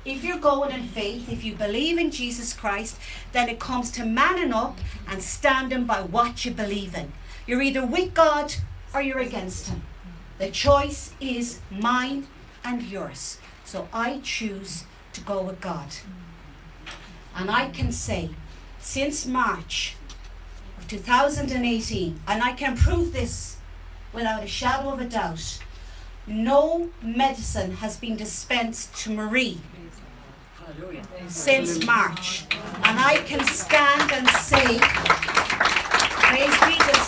if you're going in faith, if you believe in Jesus Christ, then it comes to manning up and standing by what you believe in. You're either with God or you're against him. The choice is mine and yours. So I choose to go with God. And I can say, since March of 2018, and I can prove this without a shadow of a doubt, no medicine has been dispensed to Marie since March. And I can stand and say, praise Jesus,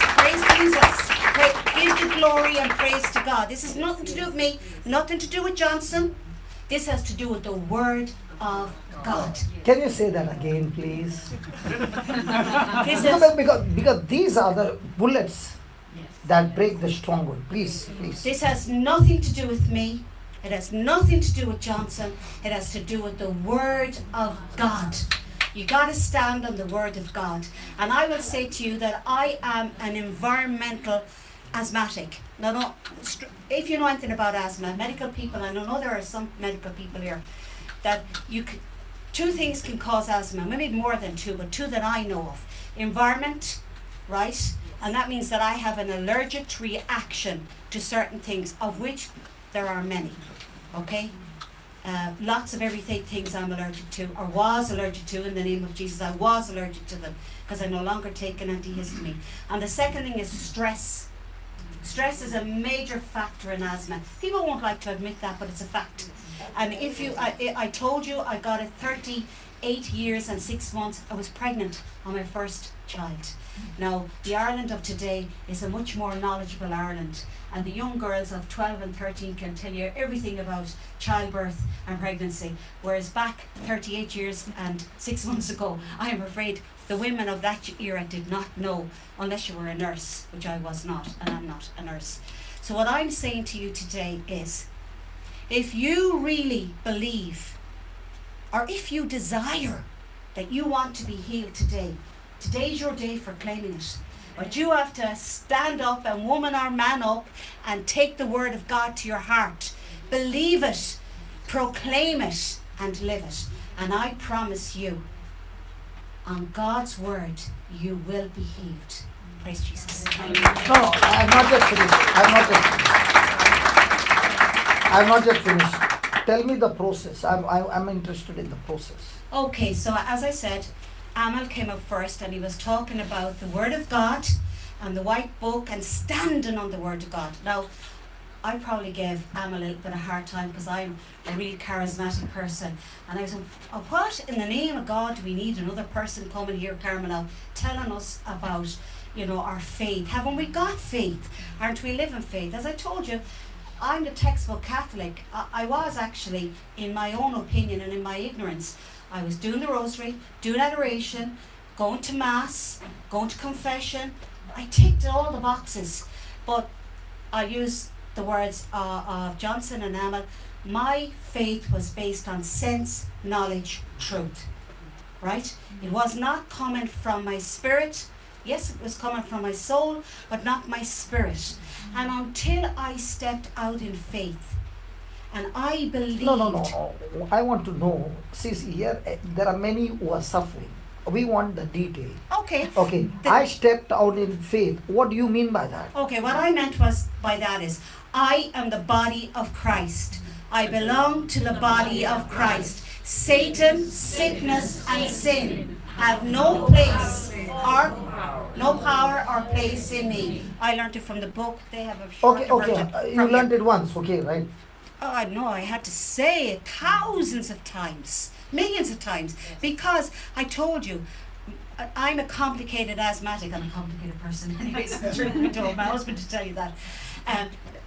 give the glory and praise to God. This has nothing to do with me, nothing to do with Johnson. This has to do with the Word of God. Can you say that again, please? This because these are the bullets that break the stronghold. Please. This has nothing to do with me. It has nothing to do with Johnson. It has to do with the Word of God. You got to stand on the Word of God. And I will say to you that I am an environmental asthmatic. Now, if you know anything about asthma, medical people, and I know there are some medical people here, that two things can cause asthma, maybe more than two, but two that I know of. Environment, right? And that means that I have an allergic reaction to certain things, of which there are many, okay? Lots of everything things I'm allergic to, or was allergic to. In the name of Jesus, I was allergic to them because I no longer take an antihistamine. And the second thing is stress. Stress is a major factor in asthma. People won't like to admit that, but it's a fact. And if you, I told you I got it 38 years and 6 months. I was pregnant on my first child. Now, the Ireland of today is a much more knowledgeable Ireland, and the young girls of 12 and 13 can tell you everything about childbirth and pregnancy, whereas back 38 years and 6 months ago, I am afraid the women of that era did not know, unless you were a nurse, which I was not, and I'm not a nurse. So what I'm saying to you today is, if you really believe, or if you desire that you want to be healed today, today's your day for claiming it. But you have to stand up and woman or man up and take the Word of God to your heart. Believe it, proclaim it, and live it. And I promise you, on God's Word, you will be healed. Praise Jesus. No, I'm not yet finished. Tell me the process. I'm interested in the process. Okay, so as I said, Amal came up first and he was talking about the Word of God and the white book and standing on the Word of God. Now, I probably gave Amal a little bit of a hard time because I'm a really charismatic person. And I was like, oh, what in the name of God do we need another person coming here, Carmel, telling us about, our faith? Haven't we got faith? Aren't we living faith? As I told you, I'm the textbook Catholic. I was actually, in my own opinion and in my ignorance, I was doing the rosary, doing adoration, going to mass, going to confession. I ticked all the boxes. But I use the words of Johnson and Amal. My faith was based on sense, knowledge, truth. Right? It was not coming from my spirit. Yes, it was coming from my soul, but not my spirit. And until I stepped out in faith, and I believed... No. I want to know. See, here, there are many who are suffering. We want the detail. Okay. I stepped out in faith. What do you mean by that? Okay, what I meant by that is, I am the body of Christ. I belong to the body of Christ. Satan, sickness, and sin have no place or no power or place in me. I learned it from the book. They have a short version. You learned it once, right? Oh, no, I had to say it thousands of times, millions of times, because I told you, I'm a complicated asthmatic. I'm a complicated person anyways. I told my husband to tell you that.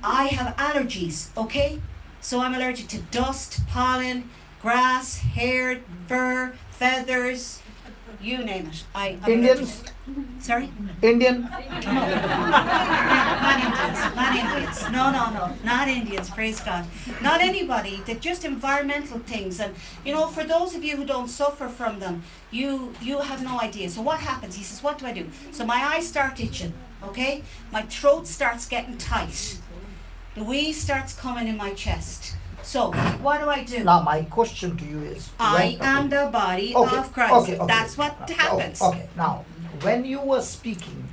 I have allergies, okay? So I'm allergic to dust, pollen, grass, hair, fur, feathers, you name it. I'm Indians? Sorry? Indian? Not Indians. No, not Indians, praise God. Not anybody, they're just environmental things. And, for those of you who don't suffer from them, you have no idea. So what happens? He says, what do I do? So my eyes start itching, okay? My throat starts getting tight. The wheeze starts coming in my chest. So, what do? Now my question to you is, I am the body Okay, of Christ. okay. That's what happens. Okay, now when you were speaking,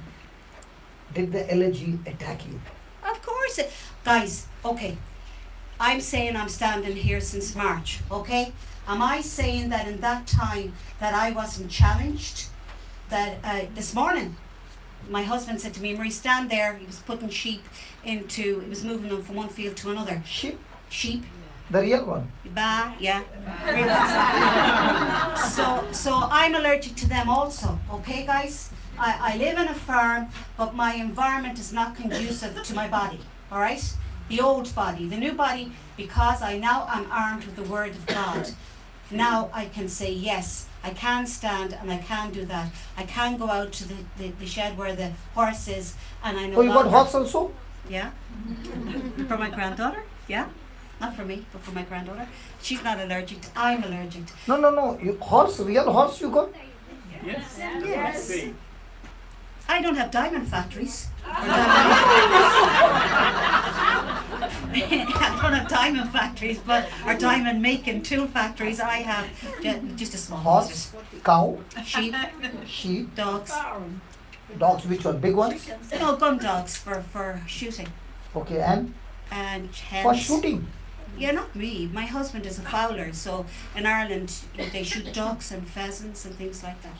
did the allergy attack you? Of course. Guys, okay. I'm saying I'm standing here since March, okay? Am I saying that in that time that I wasn't challenged? That this morning, my husband said to me, Marie, stand there. He was putting sheep he was moving them from one field to another. Sheep. The real one? Yeah. So I'm allergic to them also, okay guys? I live in a farm, but my environment is not conducive to my body, all right? The old body. The new body, because I now am armed with the Word of God, now I can say yes, I can stand and I can do that. I can go out to the shed where the horse is, and I know. Oh, you got horse also? Yeah. For my granddaughter? Yeah. Not for me, but for my granddaughter. She's not allergic. I'm allergic. No. Real horse you got? Yes. Yes. I don't have diamond factories. I don't have diamond factories, or diamond making tool factories. I have just a small Horse, cow, sheep, dogs. Dogs, which one? Big ones? No, gun dogs for shooting. Okay, and hens. for shooting? Yeah, not me. My husband is a fowler, so in Ireland they shoot ducks and pheasants and things like that.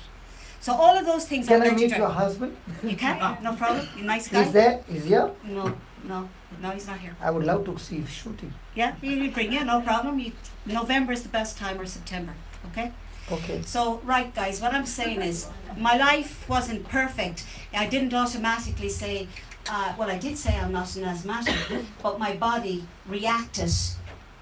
So all of those things. Can I meet your husband? You can, no problem. You're a nice guy. Is there? Is here? No, he's not here. I would love to see shooting. Yeah, you bring it, no problem. November is the best time, or September, okay? Okay. So, right guys, what I'm saying is, my life wasn't perfect. I didn't automatically say, I did say I'm not an asthmatic, but my body reacted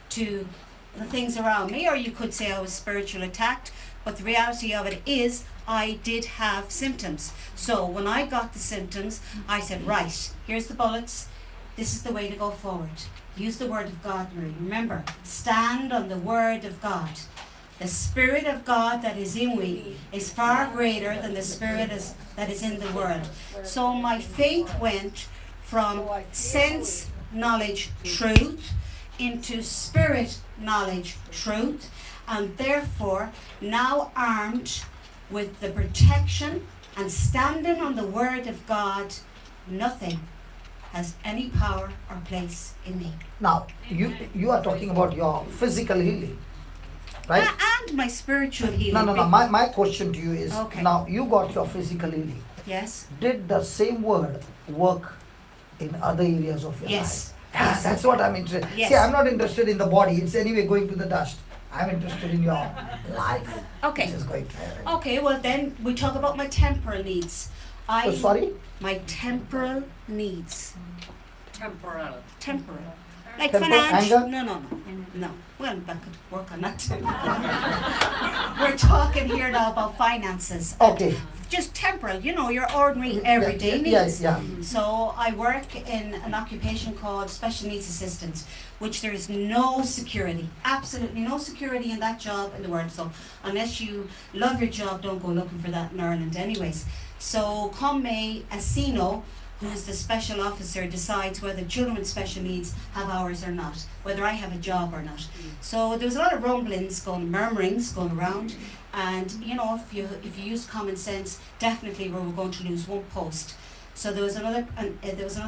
to the things around me, or you could say I was spiritually attacked, but the reality of it is I did have symptoms. So when I got the symptoms, I said, right, here's the bullets, this is the way to go forward. Use the Word of God, Marie. Remember, stand on the Word of God. The Spirit of God that is in me is far greater than the Spirit that is in the world. So my faith went from sense, knowledge, truth, into spirit, knowledge, truth, and therefore now armed with the protection and standing on the Word of God, nothing has any power or place in me. Now, you are talking about your physical healing, right? And my spiritual healing. No. My question to you is, okay. Now you got your physical healing. Yes. Did the same word work in other areas of your Yes. life? Yes. That's what I'm interested in. Yes. See, I'm not interested in the body. It's anyway going to the dust. I'm interested in your life. Okay. This is going to Okay, well then we talk about my temporal needs. Oh, sorry? My temporal needs. Temporal. Temporal. Like Temporal financial. anger? No. Well, that could work on that too. We're talking here now about finances. Okay. Just temporal, your ordinary everyday needs. Yeah. So I work in an occupation called special needs assistance, which there is no security, absolutely no security in that job in the world. So unless you love your job, don't go looking for that in Ireland anyways. So come May, Asino, who is the special officer, decides whether children with special needs have hours or not, whether I have a job or not. So there was a lot of rumblings, murmurings going around, and if you use common sense, definitely we were going to lose one post. So there was another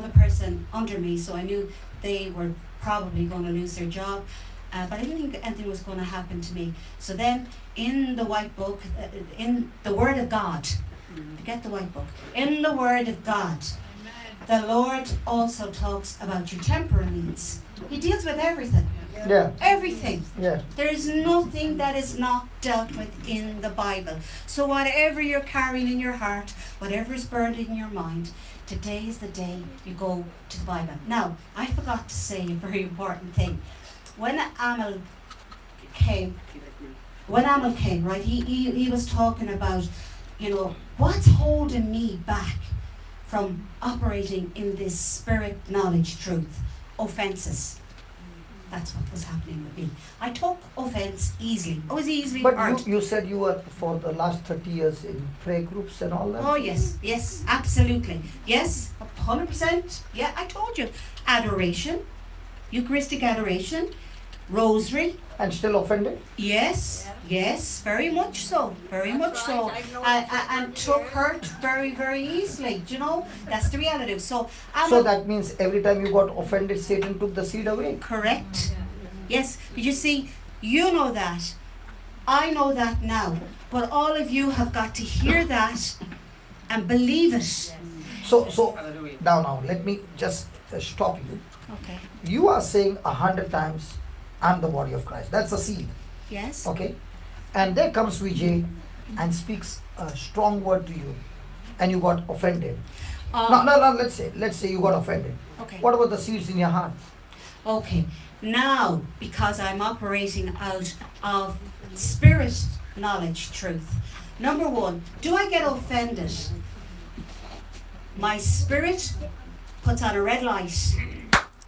person under me, so I knew they were probably going to lose their job, but I didn't think anything was going to happen to me. So then, in the white book, in the Word of God, forget the white book, in the Word of God, the Lord also talks about your temporal needs. He deals with everything. Yeah. Everything. Yeah. There is nothing that is not dealt with in the Bible. So whatever you're carrying in your heart, whatever is burdened in your mind, today is the day you go to the Bible. Now, I forgot to say a very important thing. When Amal came, right, he was talking about, what's holding me back from operating in this spirit, knowledge, truth? Offenses. That's what was happening with me. I took offense easily. I was easily hurt. But you said you were for the last 30 years in prayer groups and all that? Oh yes, absolutely. Yes, 100%. Yeah, I told you. Adoration, Eucharistic adoration, rosary. and still offended? Yes, yes, very much so, very much so. And took hurt very, very easily, do you know? That's the reality. So, So that means every time you got offended, Satan took the seed away. correct. Yes, but you see, you know that. I know that now. But all of you have got to hear that and believe it. So Hallelujah. now, let me just stop you. Okay. You are saying 100 times, I'm the body of Christ. That's a seed. Yes? Okay? And there comes Vijay and speaks a strong word to you, and you got offended. No, let's say you got offended. Okay. What about the seeds in your heart? Okay. Now, because I'm operating out of spirit, knowledge, truth. Number one, do I get offended? My spirit puts on a red light.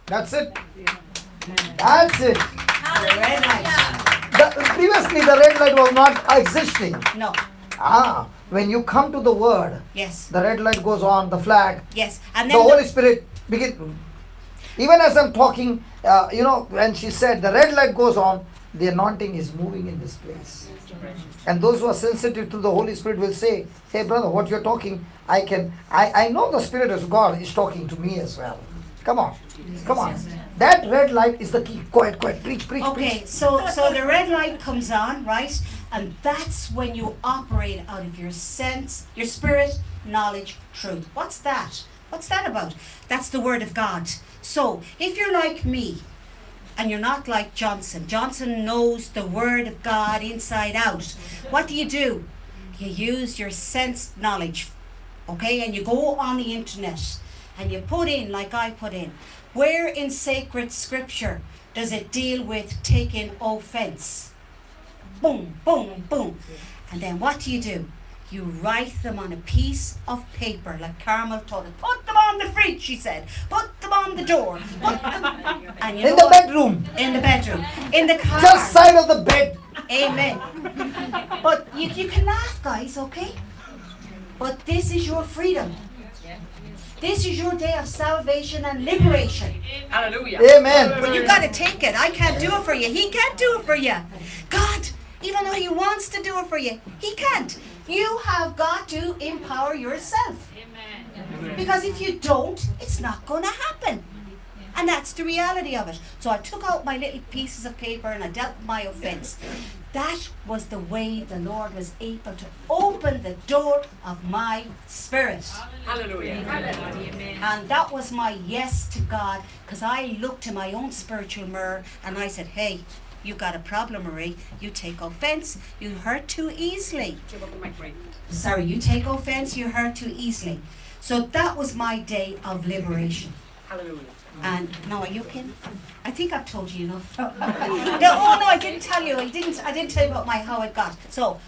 That's it. That's it. The red light. Previously, the red light was not existing. No. When you come to the word, Yes. the red light goes on, the flag, Yes. And the then Holy Spirit begin. Even as I'm talking, when she said the red light goes on, the anointing is moving in this place. And those who are sensitive to the Holy Spirit will say, hey brother, what you're talking, I know the Spirit of God is talking to me as well. Come on. That red light is the key. Quiet, preach. okay, so the red light comes on, right? And that's when you operate out of your sense, your spirit, knowledge, truth. What's that? What's that about? That's the word of God. So if you're like me, and you're not like Johnson. Johnson knows the word of God inside out. What do? You use your sense knowledge, okay? And you go on the internet and you put in, like I put in, where in sacred scripture does it deal with taking offense? Boom, boom, boom. And then what do? You write them on a piece of paper, like Carmel told us. Put them on the fridge, she said. Put them on the door. Put them. And you In know the what? bedroom. In the bedroom. In the car. Just side of the bed. Amen. But you can laugh, guys, okay? But this is your freedom. This is your day of salvation and liberation. Hallelujah. Amen. But you got to take it. I can't do it for you. He can't do it for you. God, even though He wants to do it for you, He can't. You have got to empower yourself. Because if you don't, it's not going to happen. And that's the reality of it. So I took out my little pieces of paper and I dealt with my offense. That was the way the Lord was able to open the door of my spirit. Hallelujah. And that was my yes to God, because I looked in my own spiritual mirror and I said, hey, you got a problem, Marie. You take offense. You hurt too easily. Sorry, you take offense. You hurt too easily. So that was my day of liberation. Hallelujah. And now, are you kidding? I think I've told you enough. No, I didn't tell you. I didn't tell you about how it got. So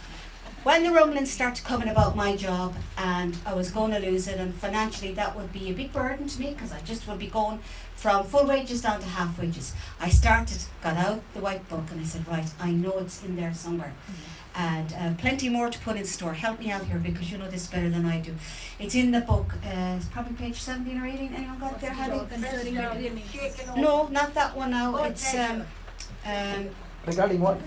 when the rumblings started coming about my job and I was going to lose it, and financially that would be a big burden to me, because I just would be going from full wages down to half wages. I got out the white book and I said, right, I know it's in there somewhere. And plenty more to put in store. Help me out here, because you know this better than I do. It's in the book. It's probably page 17 or 18. Anyone got there? No, not that one now. It's Regarding what?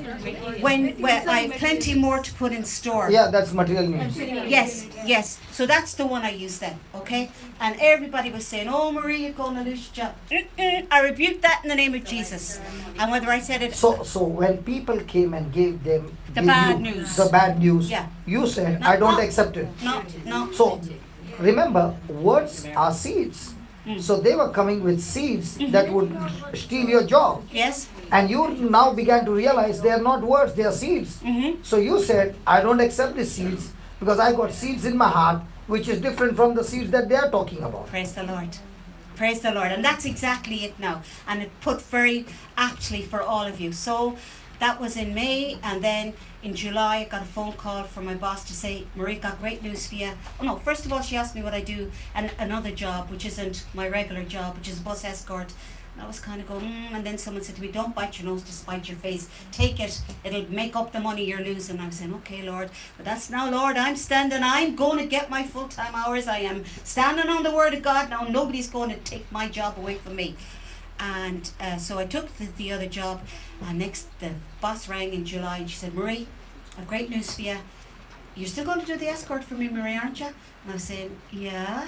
when I have plenty more to put in store. Yeah, that's material needs. Yes. So that's the one I used then, okay? And everybody was saying, oh, Marie, you're going to lose your job. I rebuked that in the name of Jesus. And whether I said it... So when people came and gave them The bad news. the bad news, Yeah. you said, No, I don't no. accept it. No. So remember, words are seeds. So they were coming with seeds that would steal your job. Yes? And you now began to realize they are not words, they are seeds. So you said, I don't accept these seeds because I got seeds in my heart which is different from the seeds that they are talking about. Praise the Lord. Praise the Lord. And that's exactly it now. And it put very aptly for all of you. So that was in May, and then in July I got a phone call from my boss to say, Marie, got great news for you. Oh no, first of all she asked me what I do, and another job which isn't my regular job, which is bus escort. And I was kind of going, and then someone said to me, don't bite your nose to spite your face. Take it, it'll make up the money you're losing. And I was saying, okay, Lord, but that's now, Lord, I'm going to get my full-time hours. I am standing on the word of God now. Nobody's going to take my job away from me. And so I took the other job, and the boss rang in July and she said, Marie, I've great news for you. You're still going to do the escort for me, Marie, aren't you? And I was saying, yeah.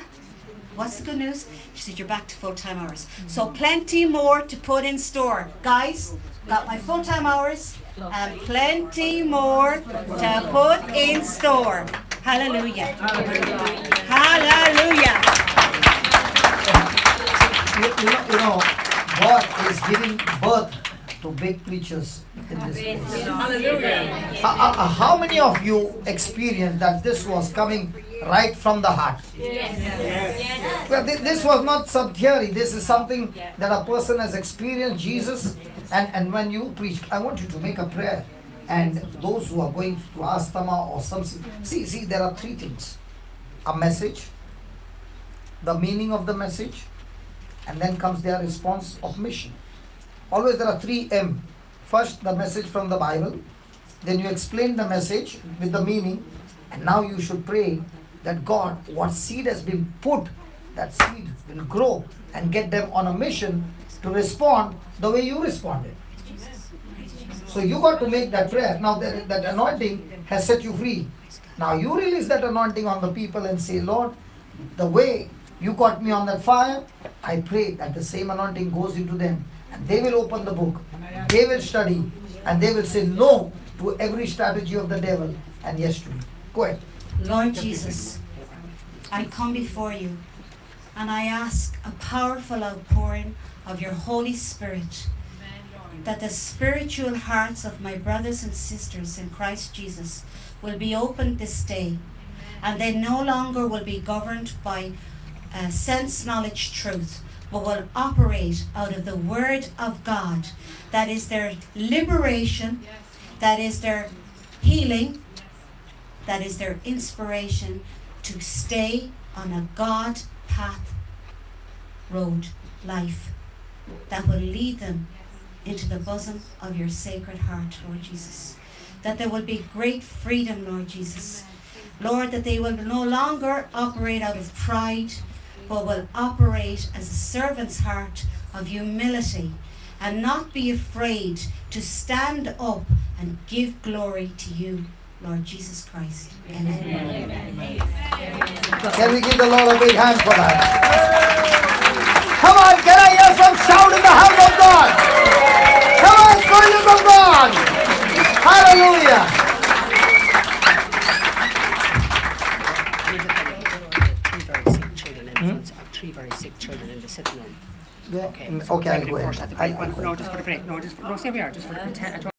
What's the good news? She said, you're back to full-time hours. So plenty more to put in store. Guys, got my full-time hours and plenty more to put in store. Hallelujah. Hallelujah. You know, God is giving birth to big preachers in this place. Hallelujah. How many of you experienced that this was coming right from the heart? Well, this was not some theory. This is something that a person has experienced Jesus. And when you preach, I want you to make a prayer. And those who are going through asthma or something, see, there are three things: a message, the meaning of the message, and then comes their response of mission. Always there are 3 M. First, the message from the Bible. Then you explain the message with the meaning. And now you should pray that God, what seed has been put, that seed will grow and get them on a mission to respond the way you responded. So you got to make that prayer. Now that anointing has set you free. Now you release that anointing on the people and say, Lord, the way you got me on that fire, I pray that the same anointing goes into them. And they will open the book, they will study, and they will say no to every strategy of the devil and yes to me. Go ahead. Lord Jesus, I come before you and I ask a powerful outpouring of your Holy Spirit, that the spiritual hearts of my brothers and sisters in Christ Jesus will be opened this day, and they no longer will be governed by sense, knowledge, truth, but will operate out of the Word of God. That is their liberation, that is their healing, that is their inspiration to stay on a God path road life that will lead them into the bosom of your sacred heart, Lord Jesus. That there will be great freedom, Lord Jesus. Lord, that they will no longer operate out of pride, but will operate as a servant's heart of humility and not be afraid to stand up and give glory to you, Lord Jesus Christ. Amen. Can we give the Lord a big hand for that? Come on, can I hear some shout in the house of God? Come on, soldiers of God! Hallelujah! Three very sick children in the sitting room. Yeah. Okay, Okay, I'll go ahead. No, just for the break. No, stay where you are. Just for the